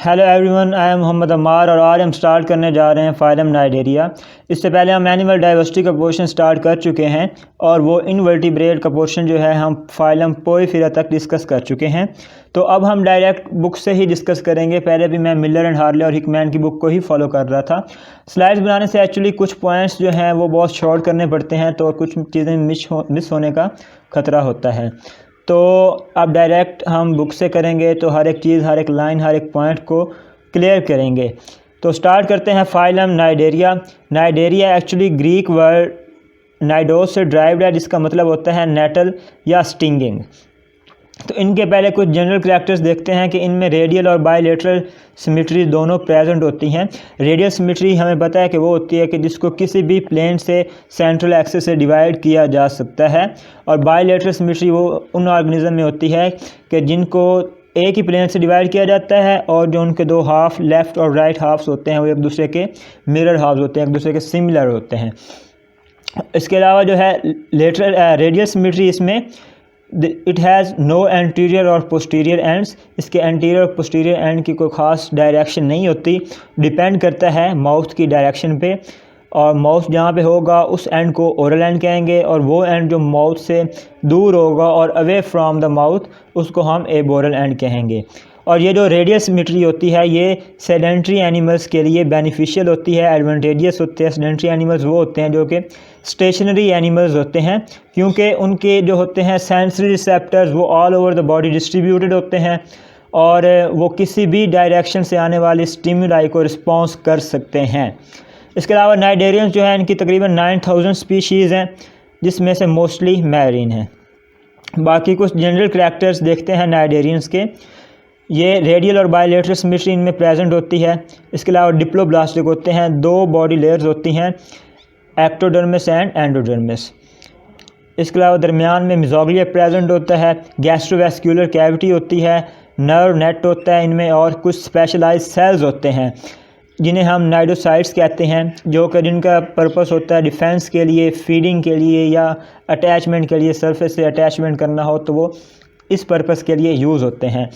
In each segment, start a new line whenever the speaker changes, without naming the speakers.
Hello everyone, I am Mohammad Ammar और आज हम स्टार्ट करने जा रहे हैं फाइलम नाइडेरिया। इससे पहले हम एनिमल डाइवर्सिटी का पोर्शन स्टार्ट कर चुके हैं और वो इनवर्टिब्रेट का पोर्शन जो है हम फाइलम पोइफेरा तक डिस्कस कर चुके हैं। तो अब हम डायरेक्ट बुक से ही डिस्कस करेंगे। पहले भी मैं मिलर एंड हार्ले और हिकमैन की बुक को ही फॉलो कर रहा था। स्लाइड्स बनाने से एक्चुअली कुछ पॉइंट्स जो हैं वो बहुत शॉर्ट करने पड़ते हैं, तो कुछ चीज़ें मिस होने का ख़तरा होता है। तो अब डायरेक्ट हम बुक से करेंगे तो हर एक चीज़, हर एक लाइन, हर एक पॉइंट को क्लियर करेंगे। तो स्टार्ट करते हैं phylum cnidaria. Cnidaria actually Greek word knidos से ड्राइव्ड है, जिसका मतलब होता है नेटल या स्टिंगिंग। तो इनके पहले कुछ जनरल करैक्टर्स देखते हैं कि इनमें रेडियल और बायलेटरल सिमेट्री दोनों प्रेजेंट होती हैं। रेडियल सिमेट्री हमें पता है कि वो होती है कि जिसको किसी भी प्लेन से सेंट्रल एक्सिस से डिवाइड किया जा सकता है, और बायलेटरल सिमेट्री वो उन ऑर्गेनिज्म में होती है कि जिनको एक ही प्लेन से डिवाइड किया जाता है और जो उनके दो हाफ लेफ़्ट और राइट हाफ्स होते हैं वो एक दूसरे के मिरर हाफ्स होते हैं, एक दूसरे के सिमिलर होते हैं। इसके अलावा जो है रेडियल सिमेट्री, इसमें इट हैज़ नो एंटीरियर और पोस्टीरियर एंड्स। इसके एंटीरियर और पोस्टीरियर एंड की कोई ख़ास डायरेक्शन नहीं होती, डिपेंड करता है माउथ की डायरेक्शन पे। और माउथ जहाँ पे होगा उस एंड को ओरल एंड कहेंगे, और वो एंड जो माउथ से दूर होगा और अवे फ्रॉम द माउथ उसको हम एबोरल एंड कहेंगे। और ये जो रेडियल सिमेट्री होती है ये सेडेंट्री एनिमल्स के लिए बेनिफिशियल होती है, एडवांटेजियस होते हैं। सेडेंट्री एनिमल्स वो होते हैं जो कि स्टेशनरी एनिमल्स होते हैं, क्योंकि उनके जो होते हैं सेंसरी रिसेप्टर्स वो all over the body distributed होते हैं और वो किसी भी डायरेक्शन से आने वाली स्टिमुलाई को रिस्पॉन्स कर सकते हैं। इसके अलावा नाइडेरियंस जो है इनकी तकरीबन 9000 स्पीशीज़ हैं, जिसमें से मोस्टली मैरीन हैं। बाकी कुछ जनरल करैक्टर्स देखते हैं नाइडेरियंस के। ये रेडियल और बायलेटरल सिमेट्री इनमें प्रेजेंट होती है। इसके अलावा डिप्लोब्लास्टिक होते हैं, दो बॉडी लेयर्स होती हैं, एक्टोडर्मिस एंड एंडोडर्मिस। इसके अलावा दरमियान में मेसोग्लिया प्रेजेंट होता है, गैस्ट्रोवैस्कुलर कैविटी होती है, नर्व नेट होता है इनमें, और कुछ स्पेशलाइज्ड सेल्स होते हैं जिन्हें हम नाइडोसाइट्स कहते हैं, जो कि जिनका पर्पस होता है डिफेंस के लिए, फीडिंग के लिए या अटैचमेंट के लिए। सरफेस से अटैचमेंट करना हो तो वो इस पर्पस के लिए यूज़ होते हैं।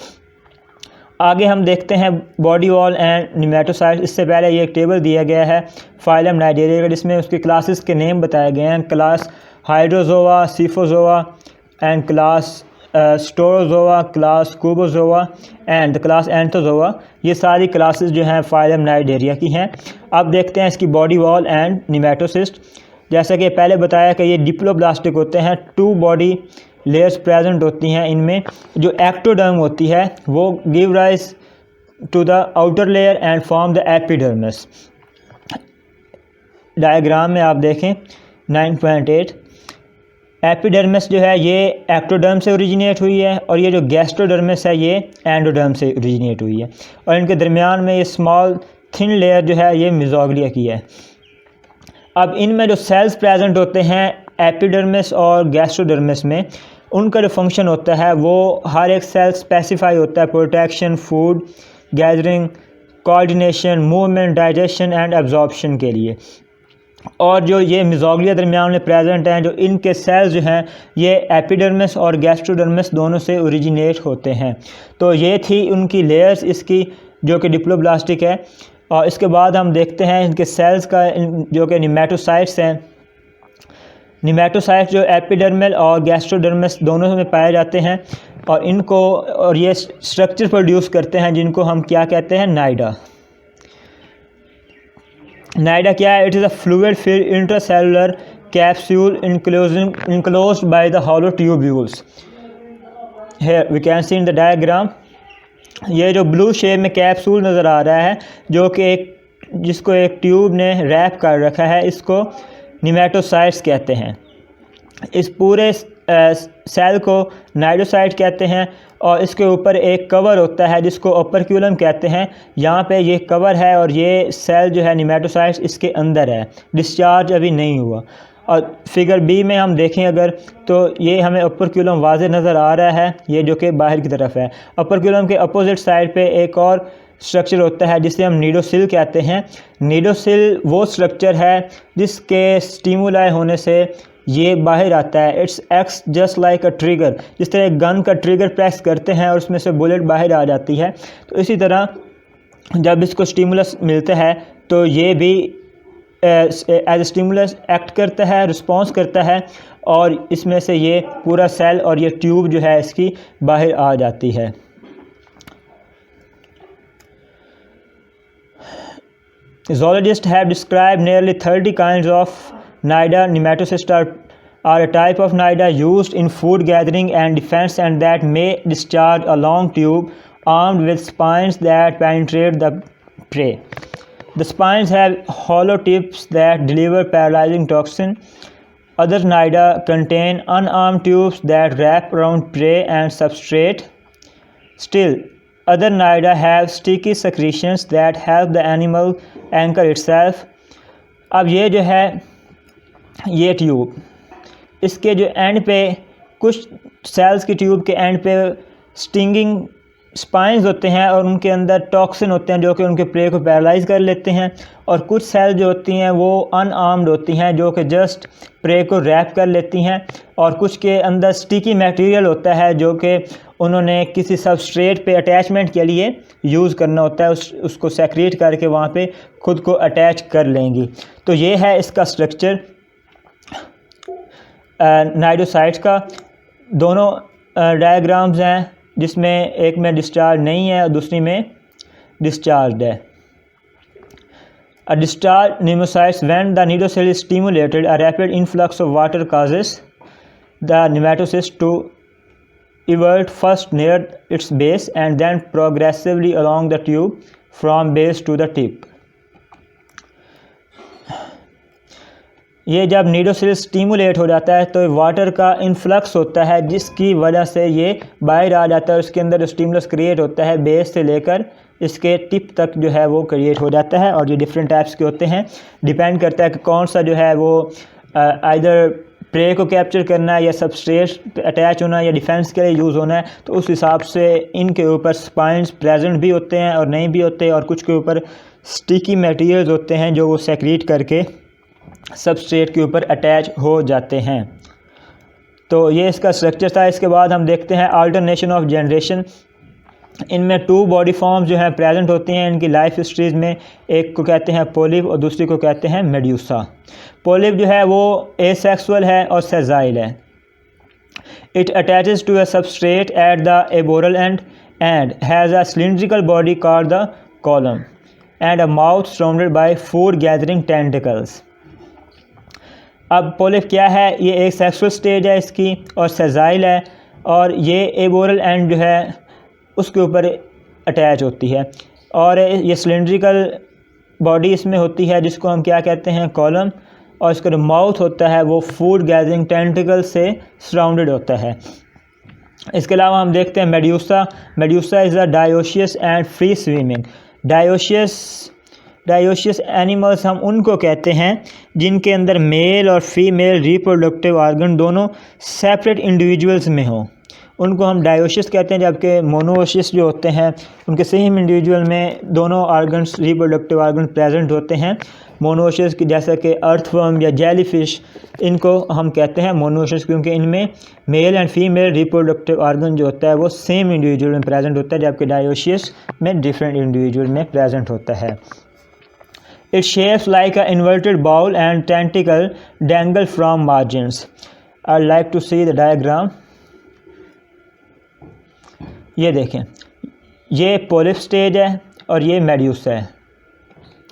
आगे हम देखते हैं बॉडी वॉल एंड निमेटोसाइट्स। इससे पहले ये एक टेबल दिया गया है फाइलम नाइडेरिया का, जिसमें उसके क्लासेस के नेम बताए गए हैं। Class hydrozoa, scyphozoa and class staurozoa, class cubozoa and class anthozoa. ये सारी क्लासेस जो हैं फाइलम नाइडेरिया की हैं। अब देखते हैं इसकी बॉडी वॉल एंड निमेटोसिस्ट। जैसा कि पहले बताया कि ये डिप्लोब्लास्टिक होते हैं, टू बॉडी लेयर्स प्रेजेंट होती हैं इनमें। जो एक्टोडर्म होती है वो give rise to the outer layer and form the epidermis. Diagram में आप देखें 9.8। एपिडर्मिस जो है ये एक्टोडर्म से ओरिजिनेट हुई है, और ये जो गैस्ट्रोडर्मिस है ये एंडोडर्म से ओरिजिनेट हुई है, और इनके दरमियान में ये स्मॉल थिन लेयर जो है ये मेसोग्लिया की है। अब इनमें जो सेल्स प्रेजेंट होते हैं एपिडर्मिस और गैस्ट्रोडर्मिस में, उनका जो फंक्शन होता है वो हर एक सेल स्पेसिफाई होता है protection, food gathering, coordination, movement, digestion and absorption के लिए। और जो ये मेसोग्लिया दरमियान में प्रेजेंट हैं, जो इनके सेल्स जो हैं ये एपिडर्मिस और गैस्ट्रोडर्मिस दोनों से ओरिजिनेट होते हैं। तो ये थी उनकी लेयर्स इसकी, जो कि डिप्लोब्लास्टिक है। और इसके बाद हम देखते हैं इनके सेल्स का, जो कि निमेटोसाइट्स हैं। निमेटोसाइट्स जो एपिडर्मल और गैस्ट्रोडर्मिस दोनों में पाए जाते हैं, और इनको और ये स्ट्रक्चर प्रोड्यूस करते हैं जिनको हम क्या कहते हैं, नाइडा। नाइडा क्या है? It is a fluid filled intracellular capsule enclosed by the hollow tubules. Here we can see in the diagram. ये जो ब्लू शेप में कैप्सूल नज़र आ रहा है, जो कि जिसको एक ट्यूब ने रैप कर रखा है, इसको निमेटोसाइट्स कहते हैं। इस पूरे सेल को नाइडोसाइट कहते हैं, और इसके ऊपर एक कवर होता है जिसको ओपर्क्यूलम कहते हैं। यहाँ पे ये कवर है और ये सेल जो है निमेटोसाइट्स इसके अंदर है, डिस्चार्ज अभी नहीं हुआ। और फिगर बी में हम देखें अगर, तो ये हमें ओपर्क्यूलम वाज़े नज़र आ रहा है, ये जो कि बाहर की तरफ है। ओपर्क्यूलम के अपोजिट साइड पे एक और स्ट्रक्चर होता है जिसे हम नीडोसिल कहते हैं। नीडोसिल वो स्ट्रक्चर है जिसके स्टिमुलाई होने से ये बाहर आता है। It's x just like a trigger. जिस तरह गन का ट्रिगर प्रेस करते हैं और उसमें से बुलेट बाहर आ जाती है, तो इसी तरह जब इसको स्टिमुलस मिलता है तो ये भी एज स्टिमुलस एक्ट करता है, रिस्पॉन्स करता है, और इसमें से ये पूरा सेल और ये ट्यूब जो है इसकी बाहर आ जाती है। Zoologists have described nearly 30 kinds of Cnida. Nematocysts are a type of Cnida used in food gathering and defense, and that may discharge a long tube armed with spines that penetrate the prey. The spines have hollow tips that deliver paralyzing toxin. Other Cnida contain unarmed tubes that wrap around prey and substrate. Still, other Cnida have sticky secretions that help the animal anchor itself. अब ये जो है ये tube, इसके जो and पे कुछ sales की ट्यूब के एंड पे स्टिंगिंग स्पाइंस होते हैं और उनके अंदर टॉक्सिन होते हैं जो कि उनके प्रे को पैरालाइज कर लेते हैं, और कुछ सेल जो होती हैं वो अनआर्म्ड होती हैं जो कि जस्ट प्रे को रैप कर लेती हैं, और कुछ के अंदर स्टिकी मटेरियल होता है जो कि उन्होंने किसी सबस्ट्रेट पे अटैचमेंट के लिए यूज़ करना होता है, उसको सेक्रेट करके वहाँ पे खुद को अटैच कर लेंगी। तो ये है इसका स्ट्रक्चर नाइडोसाइट्स का। दोनों डायग्राम्स हैं जिसमें एक में डिस्चार्ज नहीं है और दूसरी में डिस्चार्ज है। A discharged pneumocytes, when the pneumocell is stimulated, a rapid influx of water causes the nematocyst to evert first near its base and then progressively along the tube from base to the tip. ये जब नीडोसेल stimulate हो जाता है तो water का influx होता है जिसकी वजह से ये बाहर आ जाता है, उसके अंदर स्टिमुलस क्रिएट होता है, बेस से लेकर इसके टिप तक जो है वो क्रिएट हो जाता है। और ये डिफरेंट टाइप्स के होते हैं, डिपेंड करता है कि कौन सा जो है वो आइदर प्रे को कैप्चर करना है या सबस्ट्रेट अटैच होना है या डिफेंस के लिए यूज़ होना है, तो उस हिसाब से इनके ऊपर स्पाइंस प्रेजेंट भी होते हैं और नहीं भी होते, और कुछ के ऊपर स्टिकी मटेरियल्स होते हैं जो वो सेक्रेट करके सबस्ट्रेट के ऊपर अटैच हो जाते हैं। तो ये इसका स्ट्रक्चर था। इसके बाद हम देखते हैं अल्टरनेशन ऑफ जनरेशन। इनमें 2 बॉडी फॉर्म्स जो हैं प्रेजेंट होती हैं इनकी लाइफ हिस्ट्रीज़ में। एक को कहते हैं पोलिप और दूसरी को कहते हैं मेड्यूसा। पोलिप जो है वो एसेक्सुअल है और सेजाइल है। It attaches to a substrate at the aboral end has a cylindrical body called the column and a mouth surrounded by food gathering tentacles. अब पोलिप क्या है, ये एक सेक्सुअल स्टेज है इसकी और सेजाइल है, और ये एबोरल एंड जो है उसके ऊपर अटैच होती है, और ये सिलिंड्रिकल बॉडी इसमें होती है जिसको हम क्या कहते हैं, कॉलम, और इसका जो माउथ होता है वो फूड गैदरिंग टेंटिकल से सराउंडेड होता है। इसके अलावा हम देखते हैं medusa. Medusa is a dioecious and free swimming. Dioecious animals हम उनको कहते हैं जिनके अंदर मेल और फीमेल रिप्रोडक्टिव ऑर्गन दोनों सेपरेट इंडिविजुअल्स में हों, उनको हम डायोशियस कहते हैं। जबकि मोनोशियस जो होते हैं उनके सेम इंडिविजुअल में दोनों ऑर्गन्स रिप्रोडक्टिव ऑर्गन प्रेजेंट होते हैं। मोनोशियस की जैसा कि अर्थवर्म या जेलीफिश, इनको हम कहते हैं मोनोशियस क्योंकि इनमें male and female reproductive organ जो होता है वो सेम इंडिविजुअल में प्रेजेंट होता है, जबकि डायोशियस में डिफरेंट इंडिविजुअल में प्रेजेंट होता है। Its shapes like an inverted bowl and tentacle dangle from margins. I'd like to see the diagram. ये देखें, ये पोलिप स्टेज है और ये मेड्यूसा है।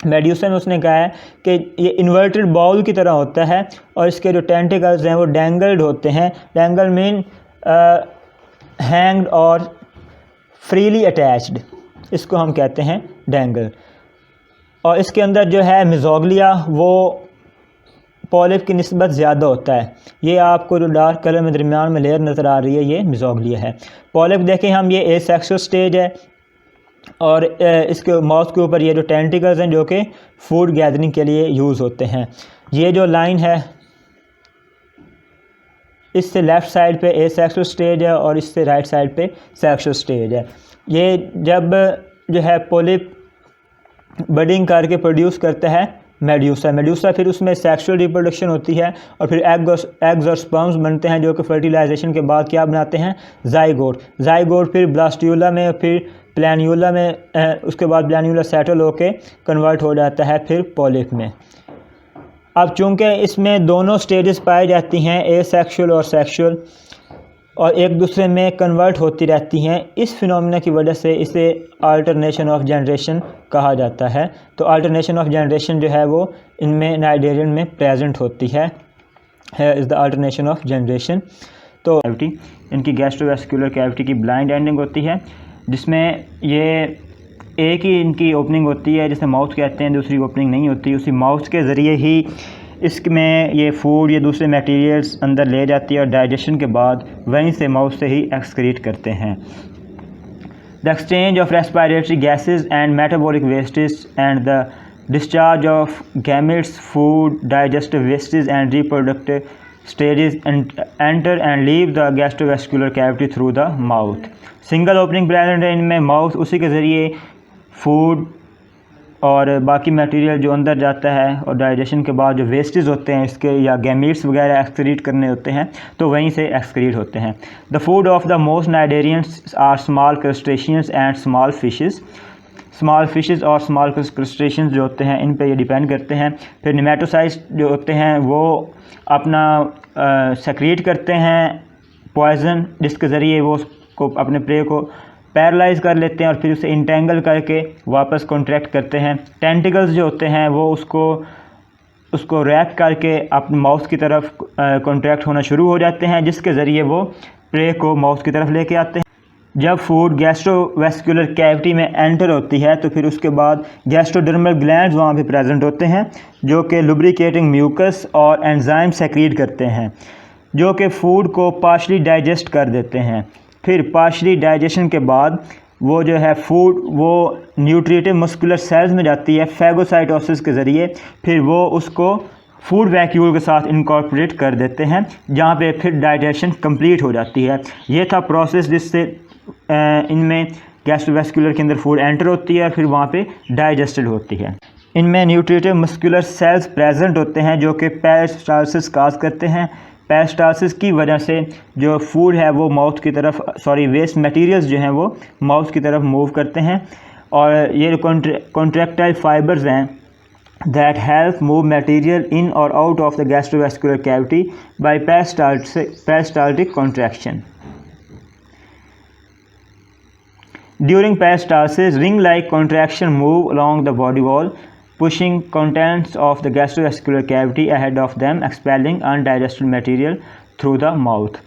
मेड्यूसा में उसने कहा है कि ये इन्वर्टेड बाउल की तरह होता है और इसके जो टेंटिकल्स हैं वो डैंगल्ड होते हैं। डैंगल मीन हैंग्ड और फ्रीली अटैच्ड, इसको हम कहते हैं डैंगल। और इसके अंदर जो है मिजोग्लिया वो पॉलिप की निस्बत ज़्यादा होता है। ये आपको जो डार्क कलर में दरमियान में लेयर नज़र आ रही है ये मिजोग्लिया है। पॉलिप देखें हम, ये एसेक्सुअल स्टेज है और इसके माउथ के ऊपर ये जो टेंटिकल्स हैं जो कि फूड गैदरिंग के लिए यूज़ होते हैं। ये जो लाइन है इससे लेफ़्ट साइड पे एसेक्सुअल स्टेज है और इससे राइट साइड पे सेक्सुअल स्टेज है। ये जब जो है पॉलिप बडिंग करके प्रोड्यूस करता है मेड्यूसा फिर उसमें सेक्सुअल रिप्रोडक्शन होती है और फिर एग्स और स्पर्म्स बनते हैं जो कि फर्टिलाइजेशन के बाद क्या बनाते हैं, जाइगोट फिर ब्लास्टियोला में, फिर प्लान्यूला में, उसके बाद प्लान्यूला सेटल होके कन्वर्ट हो जाता है फिर पॉलिप में। अब चूँकि इसमें दोनों स्टेजेस पाई जाती हैं, एसेक्सुअल और सेक्सुअल, और एक दूसरे में कन्वर्ट होती रहती हैं, इस फिनोमेना की वजह से इसे अल्टरनेशन ऑफ जनरेशन कहा जाता है। तो अल्टरनेशन ऑफ जनरेशन जो है वो इनमें नाइडेरियन में प्रेजेंट होती है is the alternation of generation. तो कैविटी, इनकी गैस्ट्रोवेस्कुलर कैविटी की ब्लाइंड एंडिंग होती है, जिसमें ये एक ही इनकी ओपनिंग होती है जिसे माउथ कहते हैं, दूसरी ओपनिंग नहीं होती। उसी माउथ के ज़रिए ही इसमें ये फूड या दूसरे मटेरियल्स अंदर ले जाती है और डाइजेशन के बाद वहीं से माउथ से ही एक्सक्रीट करते हैं। The exchange of respiratory gases and metabolic wastage and the discharge of gametes, food, digestive wastage and reproductive stages enter and leave the gastrovascular cavity through the mouth. Single opening present है इनमें mouth, उसी के ज़रिए food और बाकी material जो अंदर जाता है और डाइजेशन के बाद जो वेस्टेज होते हैं इसके या गैमीट्स वगैरह एक्सक्रीट करने होते हैं तो वहीं से एक्सक्रीट होते हैं। The food of the most cnidarians are small crustaceans and small fishes और स्मॉल क्रस्टेशियंस जो होते हैं इन पे ये डिपेंड करते हैं। फिर नेमेटोसाइट्स जो होते हैं वो अपना सेक्रीट करते हैं पॉइजन, जिसके ज़रिए वो उसको अपने प्रे को पैरालाइज कर लेते हैं और फिर उसे इंटेंगल करके वापस कॉन्ट्रैक्ट करते हैं। टेंटिकल्स जो होते हैं वो उसको रैप करके अपने माउथ की तरफ कॉन्ट्रैक्ट होना शुरू हो जाते हैं, जिसके ज़रिए वो प्रे को माउथ की तरफ लेके आते हैं। जब फूड गैस्ट्रोवेस्कुलर कैविटी में एंटर होती है तो फिर उसके बाद गैस्ट्रोडर्मल ग्लैंड्स वहाँ पे प्रेजेंट होते हैं जो कि लुब्रिकेटिंग म्यूकस और एंजाइम सेक्रीट करते हैं जो कि फूड को पार्शली डाइजेस्ट कर देते हैं। फिर पार्शली डाइजेशन के बाद वो जो है फूड वो न्यूट्रिटिव मस्कुलर सेल्स में जाती है फैगोसाइटोसिस के ज़रिए, फिर वो उसको फूड वैक्यूल के साथ इनकॉर्पोरेट कर देते हैं जहाँ पे फिर डाइजेशन कंप्लीट हो जाती है। ये था प्रोसेस जिससे इनमें गैस्ट्रोवेस्कुलर के अंदर फूड एंटर होती है और फिर वहाँ पे डाइजेस्टेड होती है। इनमें न्यूट्रिटिव मस्कुलर सेल्स प्रेजेंट होते हैं जो कि पेरिस्टाल्सिस काज करते हैं। पेरिस्टाल्सिस की वजह से जो फूड है वो माउथ की तरफ वेस्ट मटेरियल्स जो हैं वो माउथ की तरफ मूव करते हैं और ये कॉन्ट्रैक्टाइल फाइबर्स हैं that help move material in और out of the gastrovascular cavity by peristaltic contraction. During peristalsis ring-like contraction move along the body wall, pushing contents of the gastrovascular cavity ahead of them, expelling undigested material through the mouth.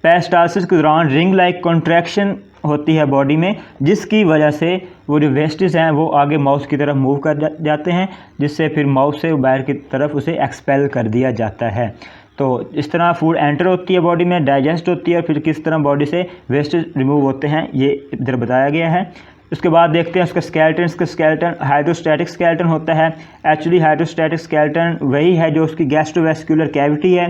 Peristalsis के दौरान ring like contraction होती है body में, जिसकी वजह से वो जो वेस्टेज हैं वो आगे माउथ की तरफ मूव कर जाते हैं, जिससे फिर माउथ से बाहर की तरफ उसे एक्सपेल कर दिया जाता है। तो इस तरह फूड एंटर होती है बॉडी में, डाइजेस्ट होती है और फिर किस तरह बॉडी से वेस्टेज रिमूव होते हैं ये इधर बताया गया है। उसके बाद देखते हैं उसका स्केलेटन। इसका स्केलेटन हाइड्रोस्टैटिक स्केलेटन होता है। एक्चुअली हाइड्रोस्टैटिक स्केलेटन वही है जो उसकी गैस्ट्रोवेस्कुलर कैविटी है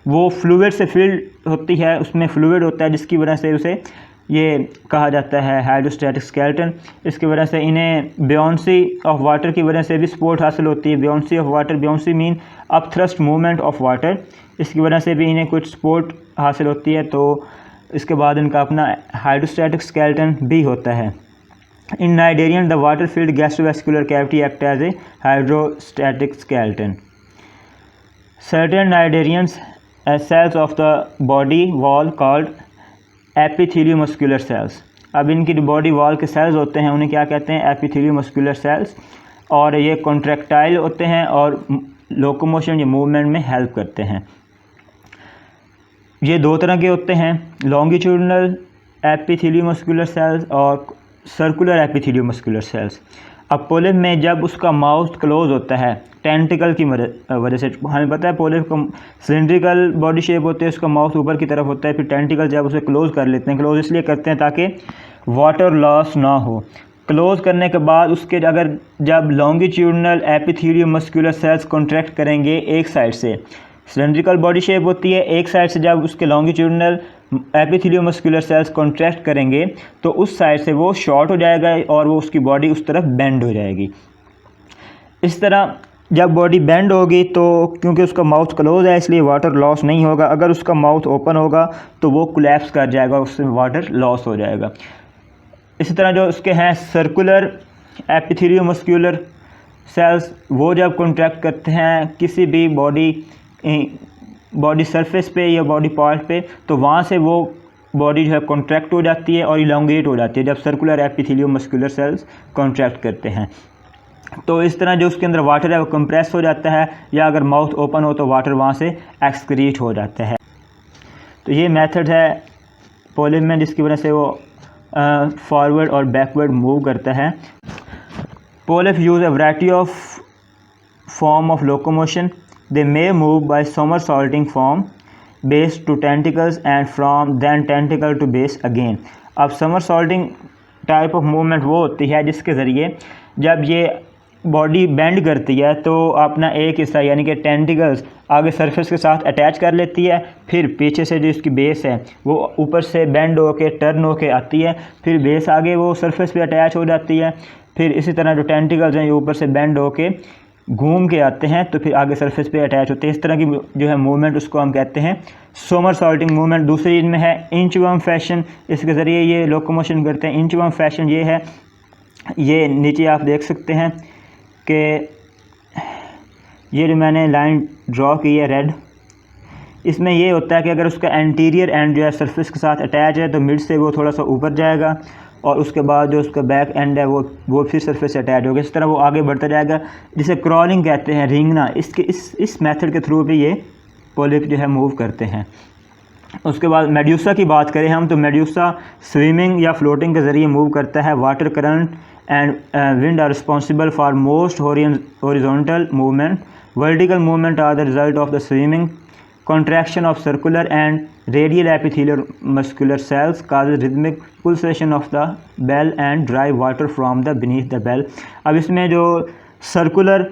वो फ्लूइड से फिल्ड होती है, उसमें फ्लूइड होता है जिसकी वजह से उसे ये कहा जाता है हाइड्रोस्टैटिक स्केलेटन। इसकी वजह से इन्हें बियॉन्सी ऑफ वाटर की वजह से भी सपोर्ट हासिल होती है। Buoyancy of water, buoyancy mean up thrust movement of water, इसकी वजह से भी इन्हें कुछ सपोर्ट हासिल होती है। तो इसके बाद इनका अपना हाइड्रोस्टैटिक स्केलेटन भी होता है। In cnidarian the water field gastrovascular cavity act as a hydrostatic skeleton. Certain cnidarians cells of the body wall called epitheliomuscular cells। अब इनकी जो बॉडी वॉल के सेल्स होते हैं उन्हें क्या कहते हैं, एपिथेलियोमस्कुलर सेल्स, और ये कॉन्ट्रैक्टाइल होते हैं और लोकोमोशन या मूवमेंट में हेल्प करते हैं। ये दो तरह के होते हैं, लॉन्गिट्यूडनल एपिथेलियोमस्कुलर सेल्स और सर्कुलर एपिथेलियोमस्कुलर सेल्स। अब पोलिप में जब उसका माउथ क्लोज होता है टेंटिकल की वजह से, हमें पता है पोलिप का सिलिंड्रिकल बॉडी शेप होती है, उसका माउथ ऊपर की तरफ होता है, फिर टेंटिकल जब उसे क्लोज कर लेते हैं, क्लोज इसलिए करते हैं ताकि वाटर लॉस ना हो। क्लोज करने के बाद उसके अगर जब लॉन्गिट्यूडनल एपिथेलियोमस्कुलर सेल्स कॉन्ट्रैक्ट करेंगे एक साइड से, सिलिंड्रिकल बॉडी शेप होती है, एक साइड से जब उसके लॉन्गिट्यूडनल एपिथेलियोमस्कुलर सेल्स कॉन्ट्रैक्ट करेंगे तो उस साइड से वो शॉर्ट हो जाएगा और वो उसकी बॉडी उस तरफ बेंड हो जाएगी। इस तरह जब बॉडी बेंड होगी तो क्योंकि उसका माउथ क्लोज है इसलिए वाटर लॉस नहीं होगा। अगर उसका माउथ ओपन होगा तो वो कोलैप्स कर जाएगा, उससे वाटर लॉस हो जाएगा। इसी तरह जो उसके हैं सर्कुलर एपिथेलियोमस्कुलर सेल्स, वो जब कॉन्ट्रैक्ट करते हैं किसी भी बॉडी सरफेस पे या बॉडी पार्ट पे, तो वहाँ से वो बॉडी जो है कॉन्ट्रैक्ट हो जाती है और इलोंगेट हो जाती है जब सर्कुलर एपिथेलियोमस्कुलर सेल्स कॉन्ट्रैक्ट करते हैं। तो इस तरह जो उसके अंदर वाटर है वो कंप्रेस हो जाता है, या अगर माउथ ओपन हो तो वाटर वहाँ से एक्सक्रीट हो जाता है। तो ये मेथड है पोलिप में, जिसकी वजह से वो फॉरवर्ड और बैकवर्ड मूव करता है। Polyp use a variety of form of locomotion. They may move by somersaulting from base to tentacles and from then tentacle to base again. अब somersaulting टाइप ऑफ मूवमेंट वो होती है जिसके ज़रिए जब ये बॉडी बेंड करती है तो अपना एक हिस्सा यानी कि टेंटिकल्स आगे सरफेस के साथ अटैच कर लेती है, फिर पीछे से जो इसकी बेस है वो ऊपर से बेंड होके टर्न होके आती है, फिर बेस आगे वो सरफेस पे अटैच हो जाती है, फिर इसी तरह जो टेंटिकल्स हैं ये ऊपर से बेंड होके घूम के आते हैं तो फिर आगे सरफेस पे अटैच होते हैं। इस तरह की जो है मूवमेंट उसको हम कहते हैं सोमरसॉल्टिंग मूवमेंट। दूसरी इनमें है इंचवर्म फैशन, इसके ज़रिए ये लोकोमोशन करते हैं। इंचवर्म फैशन ये है, ये नीचे आप देख सकते हैं कि ये जो मैंने लाइन ड्रॉ की है रेड, इसमें ये होता है कि अगर उसका एंटीरियर एंड जो है सरफेस के साथ अटैच है तो मिड से वो थोड़ा सा ऊपर जाएगा और उसके बाद जो उसका बैक एंड है वो फिर सरफेस से अटैच होगा। इस तरह वो आगे बढ़ता जाएगा, जिसे क्रॉलिंग कहते हैं, रेंगना। इस मेथड के थ्रू भी ये पोलिप जो है मूव करते हैं। उसके बाद मेड्यूसा की बात करें हम तो मेड्यूसा स्विमिंग या फ्लोटिंग के ज़रिए मूव करता है। Water current and wind are responsible for most horizontal movement. Vertical movement are the result of the swimming. Contraction of circular and radial epithelial muscular cells causes rhythmic pulsation of the bell and drive water from the beneath the bell। अब इसमें जो circular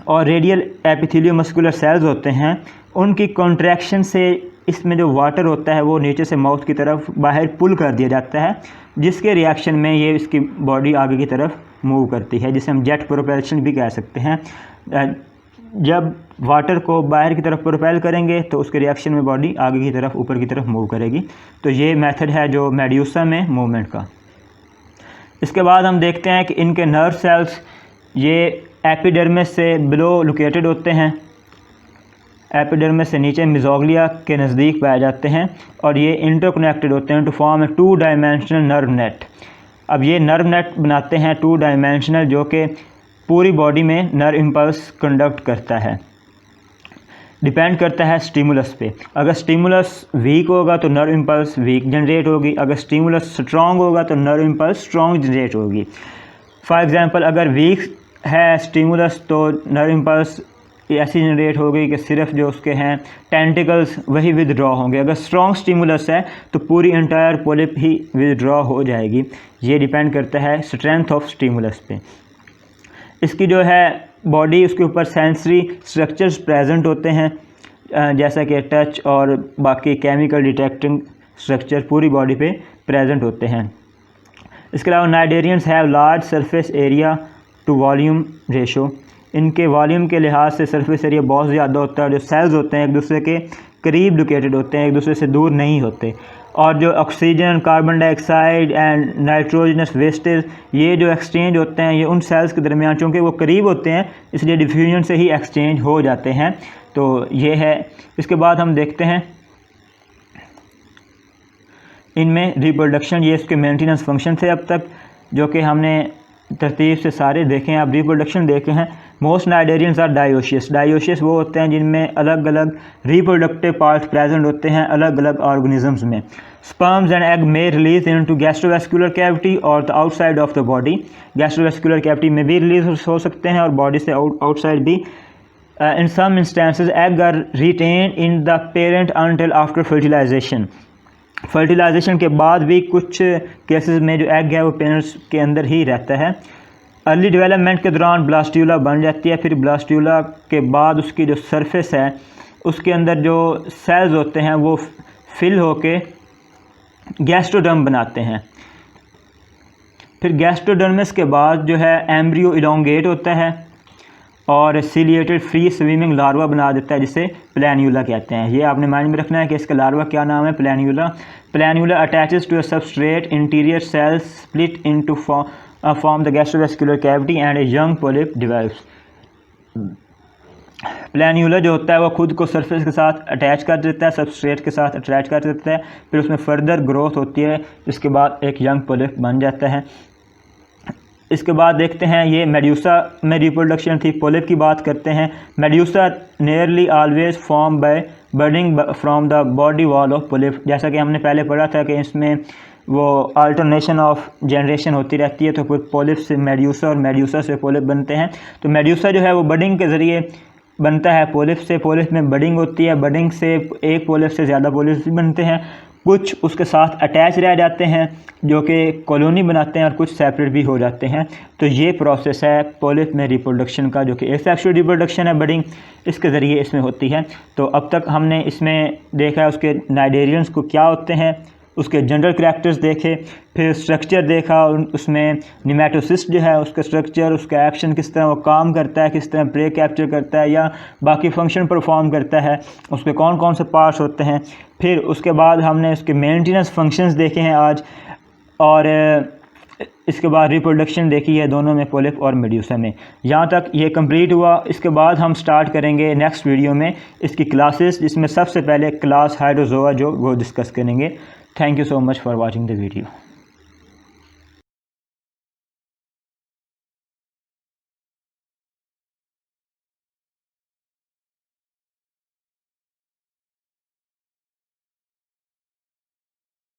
और radial एपिथेलियो muscular sales होते हैं उनकी contraction से इसमें जो वाटर होता है वो नीचे से माउथ की तरफ बाहर पुल कर दिया जाता है, जिसके रिएक्शन में ये इसकी बॉडी आगे की तरफ मूव करती है, जिसे हम जेट प्रोपल्शन भी कह सकते हैं। जब वाटर को बाहर की तरफ प्रोपेल करेंगे तो उसके रिएक्शन में बॉडी आगे की तरफ ऊपर की तरफ मूव करेगी। तो ये मेथड है जो मेड्यूसा में मूवमेंट का। इसके बाद हम देखते हैं कि इनके नर्व सेल्स ये एपिडर्मिस से बिलो लोकेटेड होते हैं, एपिडर्मिस से नीचे मिजोग्लिया के नज़दीक पाए जाते हैं और ये इंटरकनेक्टेड होते हैं to form a 2 dimensional nerve net. अब ये नर्व नेट बनाते हैं 2 डायमेंशनल, जो कि पूरी बॉडी में नर्व इम्पल्स कंडक्ट करता है। डिपेंड करता है स्टिमुलस पे। अगर स्टिमुलस वीक होगा तो नर्व इम्पल्स वीक जनरेट होगी, अगर स्टिमुलस स्ट्रॉन्ग होगा तो नर्व इम्पल्स स्ट्रॉन्ग जनरेट होगी। फॉर एग्जांपल अगर वीक है स्टिमुलस तो नर्व इम्पल्स ऐसी जनरेट होगी कि सिर्फ जो उसके हैं टेंटिकल्स वही विदड्रॉ होंगे। अगर स्ट्रॉन्ग स्टिमुलस है तो पूरी एंटायर पोलिप ही विदड्रॉ हो जाएगी। ये डिपेंड करता है स्ट्रेंथ ऑफ स्टिमुलस पे। इसकी जो है बॉडी, उसके ऊपर सेंसरी स्ट्रक्चर्स प्रेजेंट होते हैं, जैसा कि टच और बाकी केमिकल डिटेक्टिंग स्ट्रक्चर पूरी बॉडी पे प्रेजेंट होते हैं। इसके अलावा cnidarians have large surface area to volume ratio. इनके वॉल्यूम के लिहाज से सरफेस एरिया बहुत ज़्यादा होता है। जो सेल्स होते हैं एक दूसरे के करीब लोकेटेड होते हैं, एक दूसरे से दूर नहीं होते। और जो oxygen, carbon dioxide and nitrogenous wastage ये जो एक्सचेंज होते हैं ये उन सेल्स के दरमियान, चूँकि वो करीब होते हैं इसलिए डिफ्यूजन से ही एक्सचेंज हो जाते हैं। तो ये है। इसके बाद हम देखते हैं इनमें रिप्रोडक्शन, ये इसके मेंटेनेंस फंक्शन थे अब तक जो कि हमने तरतीब से सारे देखे हैं। अब रिप्रोडक्शन देखे हैं। Most cnidarians are dioecious. Dioecious वो होते हैं जिनमें अलग अलग रिप्रोडक्टिव पार्ट्स प्रेजेंट होते हैं अलग अलग ऑर्गेनिजम्स में। स्पर्म्स एंड एग में रिलीज इनटू गैस्ट्रोवेस्कुलर कैविटी और the outside of the body. Gastrovascular cavity में भी रिलीज हो सकते हैं और बॉडी से आउटसाइड भी। In some instances egg are retain in the parent until after fertilisation. Fertilisation के बाद भी कुछ केसेस में जो एग है वो पेरेंट्स के अंदर ही रहता है। अर्ली डेवलपमेंट के दौरान ब्लास्ट्यूला बन जाती है, फिर ब्लास्ट्यूला के बाद उसकी जो सरफेस है उसके अंदर जो सेल्स होते हैं वो फिल होके गैस्ट्रोडर्म बनाते हैं। फिर गैस्ट्रोडर्मिस के बाद जो है एम्ब्रियो इलोंगेट होता है और सिलिएटेड फ्री स्विमिंग लार्वा बना देता है, जिसे प्लैन्यूला कहते हैं। ये आपने माइंड में रखना है कि इसका लार्वा क्या नाम है, planula. Planula attaches to a substrate interior cells split into form the gastrovascular cavity and a young polyp develops. Planula जो होता है वो खुद को सरफेस के साथ अटैच कर देता है, सबस्ट्रेट के साथ अटैच कर देता है, फिर उसमें फर्दर ग्रोथ होती है, इसके बाद एक यंग पोलिप बन जाता है। इसके बाद देखते हैं ये मेड्यूसा में रिप्रोडक्शन थी। पोलिप की बात करते हैं। Medusa nearly always form by budding from the body wall of polyp. जैसा कि हमने पहले पढ़ा था कि इसमें वो अल्टरनेशन ऑफ जनरेशन होती रहती है, तो फिर पोलिप से मेड्यूसा और मेड्यूसा से पोलिप बनते हैं। तो मेड्यूसा जो है वो बडिंग के ज़रिए बनता है पोलिप से। पोलिप में बडिंग होती है, बडिंग से एक पोलिप से ज़्यादा पोलिप बनते हैं। कुछ उसके साथ अटैच रह जाते हैं जो कि कॉलोनी बनाते हैं और कुछ सेपरेट भी हो जाते हैं। तो ये प्रोसेस है पोलिप में रिप्रोडक्शन का, जो कि एसेक्सुअल रिप्रोडक्शन है, बडिंग इसके ज़रिए इसमें होती है। तो अब तक हमने इसमें देखा है उसके नाइडेरियंस को क्या होते हैं, उसके जनरल करैक्टर्स देखे, फिर स्ट्रक्चर देखा, उसमें निमेटोसिस्ट जो है उसका स्ट्रक्चर, उसका एक्शन किस तरह वो काम करता है, किस तरह प्रे कैप्चर करता है या बाकी फंक्शन परफॉर्म करता है, उसके कौन कौन से पार्ट्स होते हैं। फिर उसके बाद हमने उसके मेंटेनेंस फंक्शंस देखे हैं आज, और इसके बाद रिप्रोडक्शन देखी है दोनों में, पोलिप और मेड्यूसा में। यहाँ तक ये कंप्लीट हुआ। इसके बाद हम स्टार्ट करेंगे नेक्स्ट वीडियो में इसकी क्लासेस, जिसमें सबसे पहले क्लास हाइड्रोजोआ जो वो डिस्कस करेंगे। Thank you so much for watching the video.